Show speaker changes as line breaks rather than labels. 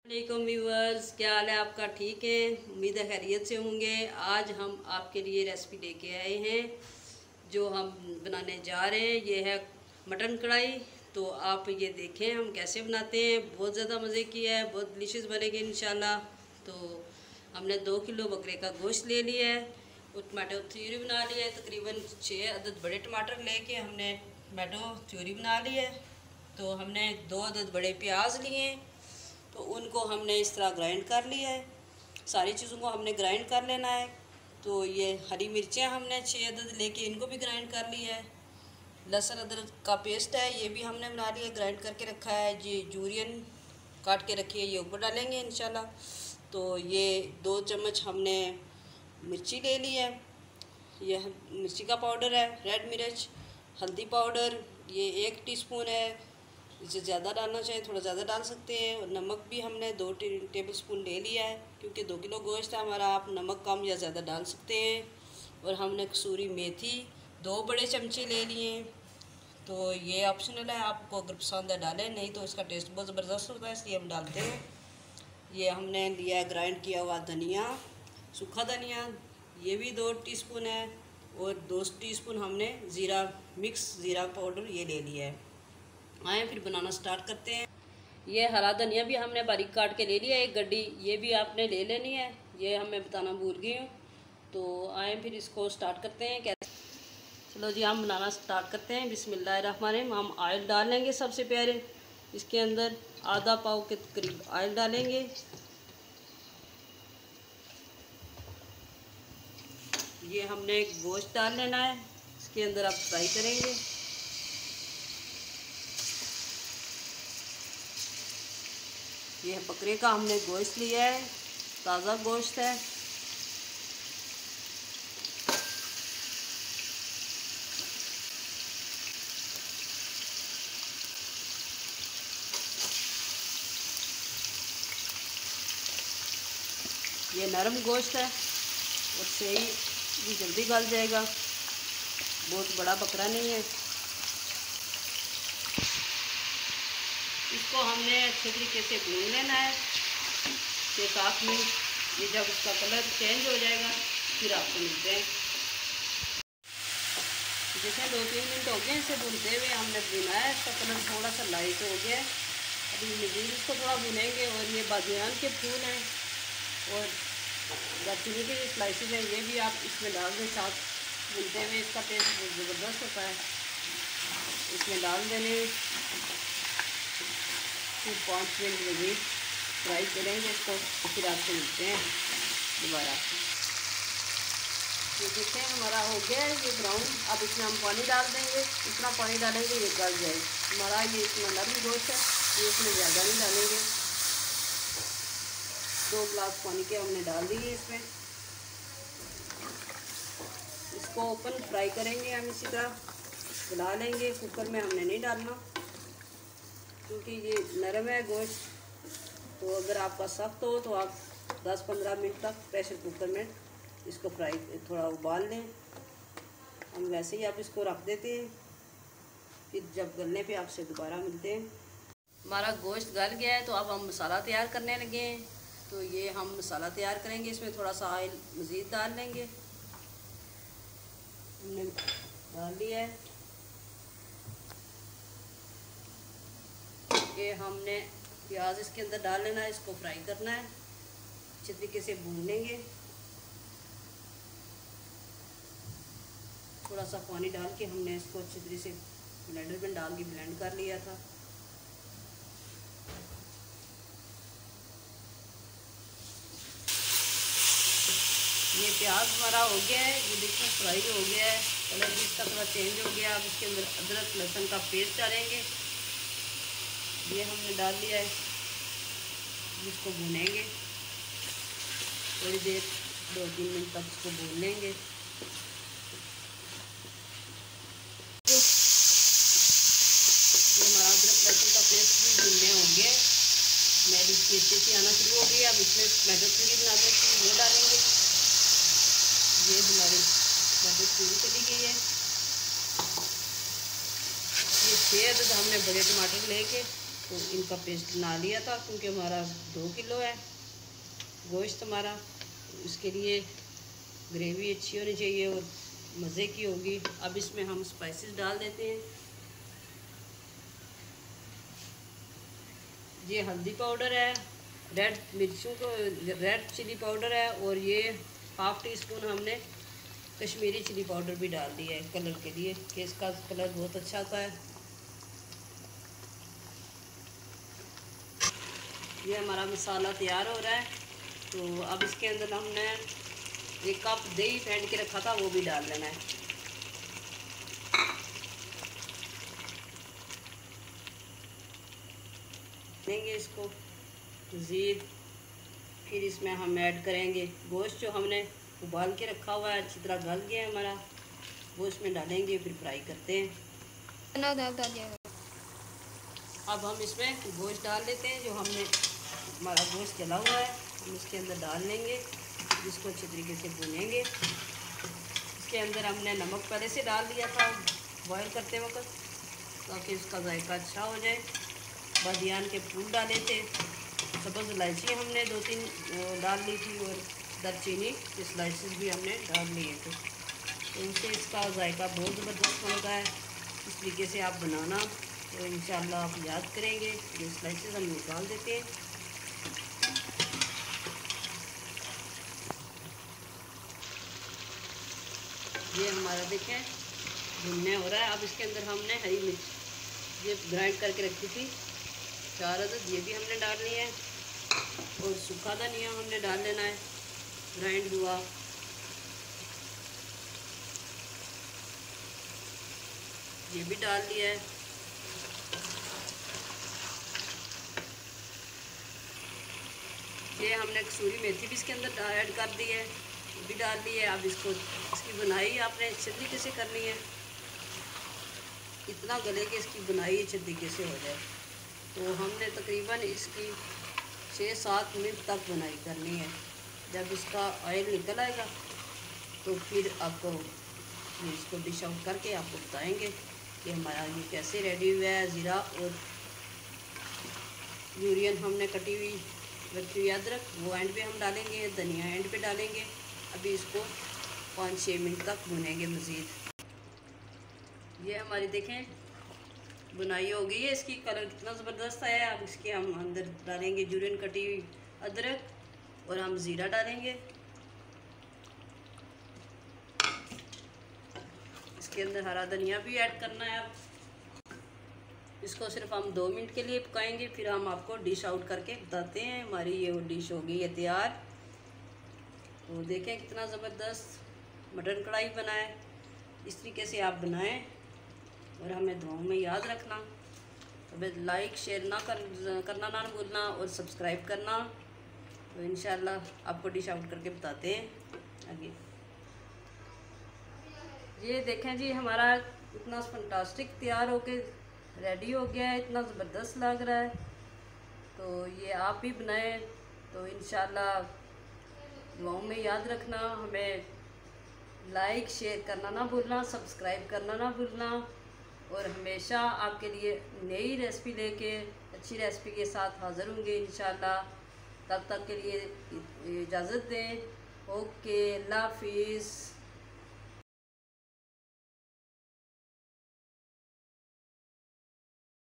वालेकुम व्यूअर्स, क्या हाल है आपका? ठीक है, उम्मीद है खैरियत से होंगे। आज हम आपके लिए रेसिपी लेके आए हैं जो हम बनाने जा रहे हैं। ये है मटन कढ़ाई। तो आप ये देखें हम कैसे बनाते हैं। बहुत ज़्यादा मज़े की है, बहुत डिलीशियस बनेगी इंशाल्लाह। तो हमने 2 किलो बकरे का गोश्त ले लिया है और टमाटो थ्योरी बना लिया है। तकरीबन 6 अदद बड़े टमाटर लेके हमने टमाटो थ्योरी बना ली है। तो हमने 2 अदद बड़े प्याज लिए हैं, तो उनको हमने इस तरह ग्राइंड कर लिया है। सारी चीज़ों को हमने ग्राइंड कर लेना है। तो ये हरी मिर्चें हमने 6 अदद लेके इनको भी ग्राइंड कर लिया है। लहसुन अदरक का पेस्ट है, ये भी हमने बना लिया, ग्राइंड करके रखा है। जी जूरियन काट के रखी है, ये ऊपर डालेंगे इंशाल्लाह। तो ये 2 चम्मच हमने मिर्ची ले ली है। ये मिर्ची का पाउडर है, रेड मिर्च। हल्दी पाउडर ये 1 टीस्पून है। इसे ज़्यादा डालना चाहें थोड़ा ज़्यादा डाल सकते हैं। और नमक भी हमने 2 टेबल स्पून ले लिया है, क्योंकि 2 किलो गोश्त है हमारा। आप नमक कम या ज़्यादा डाल सकते हैं। और हमने कसूरी मेथी 2 बड़े चमचे ले लिए हैं। तो ये ऑप्शनल है, आपको अगर पसंद है डालें, नहीं तो इसका टेस्ट बहुत ज़बरदस्त होता है, इसलिए हम डालते हैं। ये हमने लिया है ग्राइंड किया हुआ धनिया, सूखा धनिया, ये भी 2 टीस्पून है। और 2 टीस्पून हमने ज़ीरा, मिक्स ज़ीरा पाउडर ये ले लिया है। आए फिर बनाना स्टार्ट करते हैं। ये हरा धनिया भी हमने बारीक काट के ले लिया है, 1 गड्डी, ये भी आपने ले लेनी है। ये हमें बताना भूल गई हूँ। तो आए फिर इसको स्टार्ट करते हैं कैसे। चलो जी, हम बनाना स्टार्ट करते हैं। बिस्मिल्लाहिर्रहमानिर्रहीम। हम ऑयल डालेंगे सबसे पहले इसके अंदर, आधा पाव के करीब ऑयल डालेंगे। ये हमने गोश्त डाल लेना है, इसके अंदर आप फ्राई करेंगे। ये बकरे का हमने गोश्त लिया है, ताज़ा गोश्त है। ये नरम गोश्त है और सही भी जल्दी गल जाएगा, बहुत बड़ा बकरा नहीं है। इसको हमने अच्छे तरीके से भून लेना है 6-7 मिनट। ये जब इसका कलर चेंज हो जाएगा फिर आपको मिलते हैं। जैसे 2-3 मिनट हो गए इसे भूनते हुए, हमने भुना है, इसका कलर थोड़ा सा लाइट हो गया है। अभी मज़ीद इसको थोड़ा भुनेंगे। और ये बादियान के फूल हैं और दालचीनी के स्लाइसेस हैं, ये भी आप इसमें डाल दें साथ भूनते हुए, इसका टेस्ट बहुत ज़बरदस्त होता है। इसमें डाल देने, फिर 5 मिनट मज़ीद फ्राई करेंगे इसको, फिर आपसे मिलते हैं दोबारा। ये देखें हमारा हो गया है ये ब्राउन। अब इसमें हम पानी डाल देंगे, इतना पानी डालेंगे ये गल जाए। हमारा ये इतना नरम गोश्त है, ये इसमें ज़्यादा नहीं डालेंगे। 2 गिलास पानी के हमने डाल दिए इसमें। इसको ओपन फ्राई करेंगे हम, इसी तरह गला लेंगे। कुकर में हमने नहीं डालना क्योंकि ये नरम है गोश्त। तो अगर आपका सख्त हो तो आप 10-15 मिनट तक प्रेशर कुकर में इसको फ्राई थोड़ा उबाल लें। हम वैसे ही आप इसको रख देते हैं, फिर जब गलने पे आपसे दोबारा मिलते हैं। हमारा गोश्त गल गया है, तो अब हम मसाला तैयार करने लगे हैं। तो ये हम मसाला तैयार करेंगे, इसमें थोड़ा सा ऑयल मज़ीद डाल लेंगे। हमने डाल लिया है। ये हमने प्याज इसके अंदर डाल लेना है, इसको फ्राई करना है, अच्छे तरीके से भून लेंगे। थोड़ा सा पानी डाल के हमने इसको अच्छे तरीके से ब्लेंडर में डाल के ब्लेंड कर लिया था। ये प्याज हमारा हो गया है, ये देखिए फ्राई हो गया है, कलर भी इसका थोड़ा चेंज हो गया। अब इसके अंदर अदरक लहसुन का पेस्ट डालेंगे, ये हमने डाल लिया है। इसको भूनेंगे थोड़ी देर, 2-3 मिनट तक इसको भून लेंगे। ये हमारा अदरक लहसुन का पेस्ट भी भूनने हो गया है, स्मेल इसकी अच्छी सी आना शुरू हो गई है। अब इसमें टमाटो प्यूरी बना के वो डालेंगे। ये हमारी टमाटो प्यूरी चली गई है। ये 6 अदद हमने बड़े टमाटर लेके तो इनका पेस्ट बना लिया था, क्योंकि हमारा 2 किलो है गोश्त हमारा, इसके लिए ग्रेवी अच्छी होनी चाहिए और मज़े की होगी। अब इसमें हम स्पाइसेस डाल देते हैं। ये हल्दी पाउडर है, रेड मिर्चों को रेड चिली पाउडर है, और ये 1/2 टीस्पून हमने कश्मीरी चिली पाउडर भी डाल दिया है कलर के लिए, कि इसका कलर बहुत अच्छा आता है। ये हमारा मसाला तैयार हो रहा है, तो अब इसके अंदर हमने 1 कप दही फेंट के रखा था, वो भी डाल लेना है। देंगे इसको मज़ीद, फिर इसमें हम ऐड करेंगे गोश्त जो हमने उबाल के रखा हुआ है, अच्छी तरह गल गया है हमारा, वो इसमें डालेंगे, फिर फ्राई करते हैं। अब हम इसमें गोश्त डाल लेते हैं, जो हमने हमारा गोश्त जला हुआ है हम इसके अंदर डाल लेंगे, जिसको अच्छे तरीके से भूनेंगे। इसके अंदर हमने नमक पहले से डाल दिया था बॉयल करते वक्त, ताकि इसका जायका अच्छा हो जाए। बादियान के फूल डाले थे, सब्ज़ इलायची हमने 2-3 डाल ली थी, और दालचीनी के स्लाइसेस भी हमने डाल लिए थे, तो उससे इसका जायका बहुत ज़बरदस्त बनता है। इस तरीके से आप बनाना, तो इंशाअल्लाह आप याद करेंगे। ये स्लाइसेस हम निकाल देते हैं। ये हमारा देखें भुनने हो रहा है। अब इसके अंदर हमने हरी मिर्च ये ग्राइंड करके रखी थी 4 अदद, ये भी हमने डालनी है, और सूखा धनिया हमने डाल लेना है ग्राइंड हुआ। ये भी डाल लिया है। ये हमने कसूरी मेथी भी इसके अंदर ऐड कर दी है, भी डाल ली है। अब इसको इसकी बुनाई आपने अच्छे तरीके से करनी है, इतना गले कि इसकी बुनाई अच्छे तरीके से हो जाए। तो हमने तकरीबन इसकी 6-7 मिनट तक बुनाई करनी है। जब इसका ऑयल निकल आएगा तो फिर आपको इसको डिश आउट करके आपको बताएंगे कि हमारा ये कैसे रेडी हुआ है। ज़ीरा और यूरियन हमने कटी हुई रखी हुई अदरक, वो एंड पे हम डालेंगे, धनिया एंड पे डालेंगे। अभी इसको 5-6 मिनट तक भुनेंगे मज़ीद। ये हमारी देखें बुनाई हो गई है, इसकी कलर कितना ज़बरदस्त आया है। अब इसके हम अंदर डालेंगे यूरियन कटी हुई अदरक, और हम ज़ीरा डालेंगे। इसके अंदर हरा धनिया भी ऐड करना है। अब इसको सिर्फ हम 2 मिनट के लिए पकाएंगे, फिर हम आपको डिश आउट करके बताते हैं। हमारी ये डिश हो गई है तैयार। तो देखें कितना ज़बरदस्त मटन कढ़ाई बना है। इस तरीके से आप बनाएं, और हमें दुआओं में याद रखना। तो लाइक शेयर करना ना भूलना, और सब्सक्राइब करना। तो इंशाल्लाह आपको डिश आउट करके बताते हैं आगे। ये देखें जी हमारा इतना फंटास्टिक तैयार होके रेडी हो गया है, इतना ज़बरदस्त लग रहा है। तो ये आप भी बनाएं, तो इंशाल्लाह दुआओं में याद रखना। हमें लाइक शेयर करना ना भूलना, सब्सक्राइब करना ना भूलना, और हमेशा आपके लिए नई रेसिपी लेके अच्छी रेसिपी के साथ हाज़िर होंगे इंशाल्लाह। तब तक के लिए इजाज़त दें। ओके, अल्लाह हाफिज़।